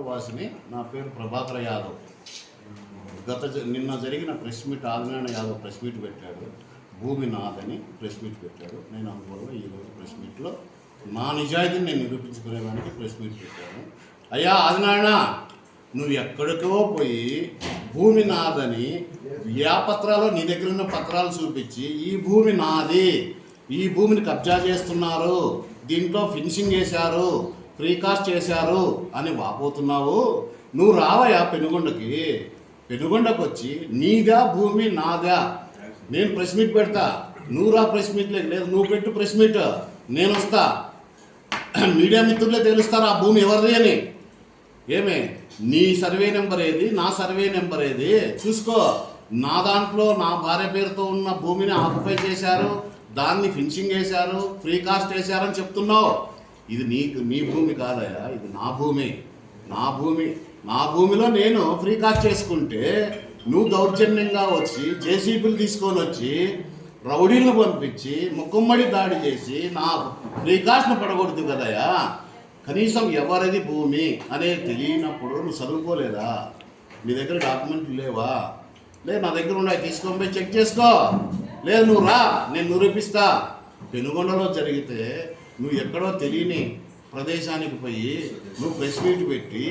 వాసిని. నా పేరు ప్రభాకర్ యాదవ్. నిన్న జరిగిన press meet Adinarayana Yadav press meet పెట్టాడు. భూమి నాదని ప్రెస్ మీట్ పెట్టాడు. నేను అందువల్ల ఈరోజు ప్రెస్ మీట్లో నా నిజాయితీని నేను నిరూపించుకునేదానికి ప్రెస్ మీట్ పెట్టాను. అయ్యా ఆదినారాయణ, నువ్వు ఎక్కడికో పోయి భూమి నాదని పత్రాలు నీ దగ్గర ఉన్న పత్రాలు చూపించి ఈ భూమి నాది, ఈ భూమిని కబ్జా చేస్తున్నారు, దీంట్లో ఫినిషింగ్ చేశారు, ఫ్రీ కాస్ట్ చేశారు అని వాపోతున్నావు. నువ్వు రావయ్యా పెనుగొండకు వచ్చి నీదా భూమి నాదా, నేను ప్రెస్ మీట్ పెడతా, నువ్వు రా ప్రెస్ మీట్లోకి. లేదు నువ్వు పెట్టు ప్రెస్ మీట్, నేను వస్తా. మీడియా మిత్రులే తెలుస్తారు ఆ భూమి ఎవరిది అని. ఏమే నీ సర్వే నెంబర్ ఏది, నా సర్వే నెంబర్ ఏది చూసుకో. నా దాంట్లో నా భార్య పేరుతో ఉన్న భూమిని ఆక్యుపై చేశారు, దాన్ని ఫినిషింగ్ చేశారు, ఫ్రీ కాస్ట్ చేశారని చెప్తున్నావు. ఇది నీ భూమి కాదయా, ఇది నా భూమిలో నేను ఫ్రీ కాస్ట్ చేసుకుంటే నువ్వు దౌర్జన్యంగా వచ్చి జేసీబీలు తీసుకొని వచ్చి రౌడీలను పంపించి ముక్కుమ్మడి దాడి చేసి నా ఫ్రీ కాస్ట్ను పడగొడుతు కదయా. కనీసం ఎవరిది భూమి అనేది తెలియనప్పుడు నువ్వు చదువుకోలేదా? నీ దగ్గర డాక్యుమెంట్లు లేవా? లేదు నా దగ్గర ఉన్నాయి, తీసుకొని పోయి చెక్ చేసుకో. లేదు నువ్వు రా, నేను నిరూపిస్తా. పెనుగొండలో జరిగితే నువ్వు ఎక్కడో తెలియని ప్రదేశానికి పోయి నువ్వు ప్రెస్ మీట్ పెట్టి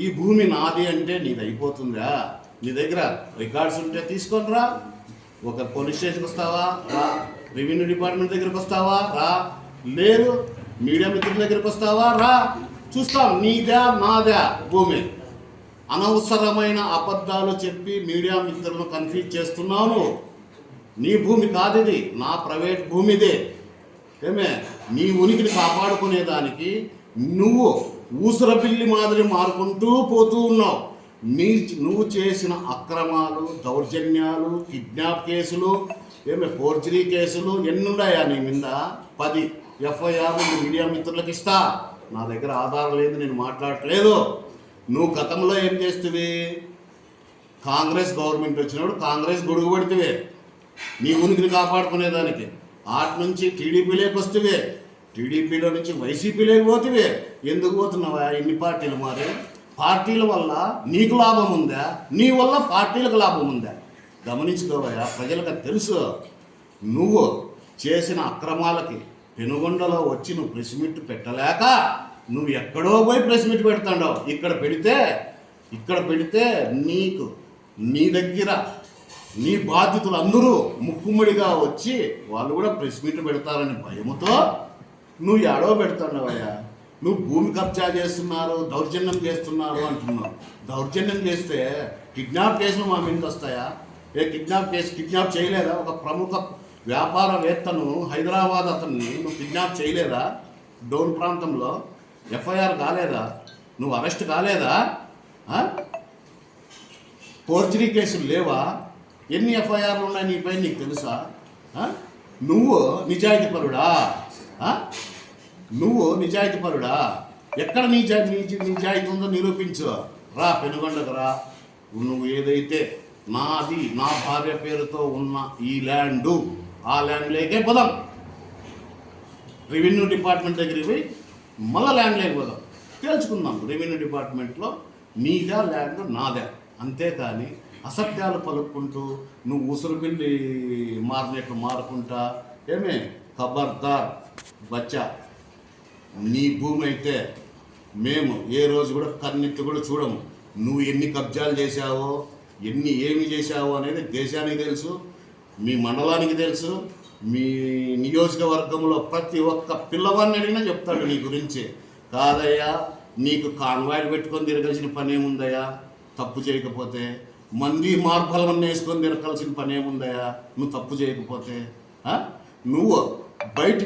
ఈ భూమి నాది అంటే నీది అయిపోతుందా? నీ దగ్గర రికార్డ్స్ ఉంటే తీసుకొని రా. ఒక పోలీస్ స్టేషన్కి వస్తావా రా, రెవెన్యూ డిపార్ట్మెంట్ దగ్గరికి వస్తావా రా, లేదు మీడియా మిత్రుల దగ్గరికి వస్తావా రా, చూస్తాం నీదా నాదా భూమి. అనవసరమైన అబద్ధాలు చెప్పి మీడియా మిత్రులను కన్ఫ్యూజ్ చేస్తున్నాను. నీ భూమి కాదు ఇది, నా ప్రైవేట్ భూమిదే. ఏమే నీ ఉనికిని కాపాడుకునేదానికి నువ్వు ఊసరపిల్లి మాదిరి మారుకుంటూ పోతూ ఉన్నావు. నువ్వు చేసిన అక్రమాలు, దౌర్జన్యాలు, కిడ్నాప్ కేసులు, ఫోర్జరీ కేసులు ఎన్నున్నాయా నీ మీద? 10 ఎఫ్ఐఆర్లు మీడియా మిత్రులకు ఇస్తా. నా దగ్గర ఆధారం లేదు, నేను మాట్లాడట్లేదు. నువ్వు గతంలో ఏం చేస్తువి? కాంగ్రెస్ గవర్నమెంట్ వచ్చినప్పుడు కాంగ్రెస్ గొడుగు పడితే నీ ఉనికిని కాపాడుకునేదానికి. ఆటి నుంచి టీడీపీలోకి వస్తువే, టీడీపీలో నుంచి వైసీపీలోకి పోతువే. ఎందుకు పోతున్నావా? ఇన్ని పార్టీలు మారి. పార్టీల వల్ల నీకు లాభం ఉందా? నీ వల్ల పార్టీలకు లాభం ఉందా? గమనించుకోవయ్యా, ప్రజలకు తెలుసు. నువ్వు చేసిన అక్రమాలకి పెనుగొండలో వచ్చి నువ్వు ప్రెస్ మీట్ పెట్టలేక నువ్వు ఎక్కడో పోయి ప్రెస్ మీట్ పెడతాండవు. ఇక్కడ పెడితే నీకు నీ దగ్గర నీ బాధితులు అందరూ ముక్కుమ్మడిగా వచ్చి వాళ్ళు కూడా ప్రెస్ మీట్ పెడతారని భయముతో నువ్వు ఎడో పెడతాడవయ్యా. నువ్వు భూమి కబ్జా చేస్తున్నారు, దౌర్జన్యం చేస్తున్నారు అంటున్నావు. దౌర్జన్యం చేస్తే కిడ్నాప్ కేసులు మా మీద వస్తాయా? కిడ్నాప్ చేయలేదా? ఒక ప్రముఖ వ్యాపారవేత్తను హైదరాబాద్ అతన్ని నువ్వు కిడ్నాప్ చేయలేదా? డోన్ ప్రాంతంలో ఎఫ్ఐఆర్ కాలేదా? నువ్వు అరెస్ట్ కాలేదా? ఫోర్జరీ కేసులు లేవా? ఎన్ని ఎఫ్ఐఆర్లు ఉన్నాయి నీపై నీకు తెలుసా? నువ్వు నిజాయితీపరుడా? ఎక్కడ నిజాయితీ ఉందో నిరూపించు. రా పెనుగొండకు రా. నువ్వు ఏదైతే నాది, నా భార్య పేరుతో ఉన్న ఈ ల్యాండు, ఆ ల్యాండ్లోకే పోదాం. రెవెన్యూ డిపార్ట్మెంట్ దగ్గరికి పోయి మళ్ళీ ల్యాండ్లోకి పోదాం, తేల్చుకుందాం. రెవెన్యూ డిపార్ట్మెంట్లో నీదా ల్యాండ్ నాదే. అంతేకాని అసత్యాలు పలుకుంటూ నువ్వు ఉసురుపిల్లి మారినట్లు మారుకుంటా ఖబర్దార్ బచ్చా. నీ భూమి అయితే మేము ఏ రోజు కూడా కన్నెత్తి కూడా చూడము. నువ్వు ఎన్ని కబ్జాలు చేశావో, ఏమి చేశావో అనేది దేశానికి తెలుసు, మీ మండలానికి తెలుసు, మీ నియోజకవర్గంలో ప్రతి ఒక్క పిల్లవాడిని అడిగినా చెప్తాడు నీ గురించి. కాదయ్యా, నీకు కాన్వాయిడ్ పెట్టుకొని తిరగాల్సిన పని ఏముందయ్యా? తప్పు చేయకపోతే మంది మార్బలం వేసుకొని తిరగాల్సిన పని ఏముందయ్యా? నువ్వు తప్పు చేయకపోతే నువ్వు బయట